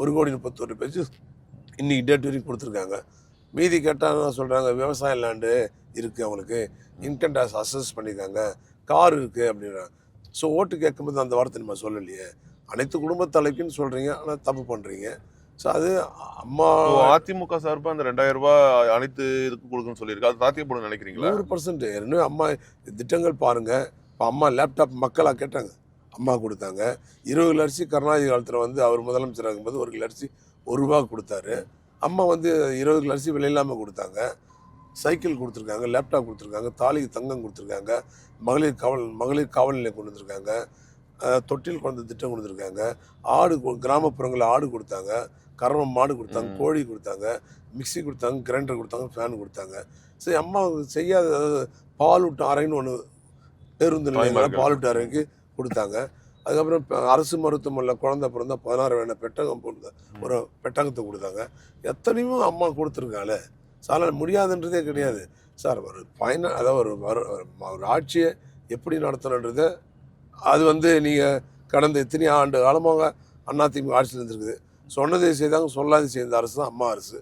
1,31,00,000 பேச்சு இன்னைக்கு டேட் வரைக்கும் கொடுத்துருக்காங்க. மீதி கேட்டால் சொல்கிறாங்க விவசாய லேண்டு இருக்குது, அவங்களுக்கு இன்கம் டேக்ஸ் அசஸ் பண்ணியிருக்காங்க, கார் இருக்குது அப்படின்றாங்க. ஸோ ஓட்டு கேட்கும்போது அந்த வார்த்தை நம்ம சொல்லலையே. அனைத்து குடும்ப தலைக்குன்னு சொல்கிறீங்க, ஆனால் தப்பு பண்ணுறீங்க. ஸோ அது அம்மா அதிமுக சார்பாக அந்த 2000 ரூபாய் அனைத்து இதுக்கு கொடுக்குன்னு சொல்லியிருக்கு. அது சாத்தியப்படும் நினைக்கிறீங்களா? 100% ஏற்கனவே அம்மா திட்டங்கள் பாருங்கள். இப்போ அம்மா லேப்டாப் மக்களாக கேட்டாங்க, அம்மா கொடுத்தாங்க. 20 கிலோ அரிசி கருணாநிதி காலத்தில் வந்து அவர் முதலமைச்சராக இருக்கும்போது 1 கிலோ அரிசி ₹1 கொடுத்தாரு. அம்மா வந்து 20 கிலோ அரிசி விலை இல்லாமல் கொடுத்தாங்க. சைக்கிள் கொடுத்துருக்காங்க, லேப்டாப் கொடுத்துருக்காங்க, தாலிக்கு தங்கம் கொடுத்துருக்காங்க, மகளிர் காவல் நிலையம் கொண்டு வந்திருக்காங்க, தொட்டில் குழந்தை திட்டம் கொடுத்துருக்காங்க, ஆடு கிராமப்புறங்களில் ஆடு கொடுத்தாங்க, கறவை மாடு கொடுத்தாங்க, கோழி கொடுத்தாங்க, மிக்சி கொடுத்தாங்க, கிரைண்டர் கொடுத்தாங்க, ஃபேன் கொடுத்தாங்க. சரி, அம்மா செய்யாத பாலூட்டு அறைன்னு ஒன்று பேருந்து நிலையங்கள் பாலூட்டு அறைக்கு கொடுத்தாங்க. அதுக்கப்புறம் அரசு மருத்துவமனையில் குழந்தை பிறந்தா 16 வேணை பெட்டகம் போடுங்க, ஒரு பெட்டகத்தை கொடுத்தாங்க. எத்தனையோ அம்மா கொடுத்துருக்காங்களே. சால முடியாதுன்றதே கிடையாது சார். ஒரு அதாவது ஒரு ஆட்சியை எப்படி நடத்தணுன்றதை அது வந்து நீங்கள் கடந்த எத்தனை ஆண்டு காலமாக அதிமுக ஆட்சியில் இருந்திருக்குது. சொன்னதை செய்தாங்க, சொல்லாது செய்த அரசு தான் அம்மா அரசு.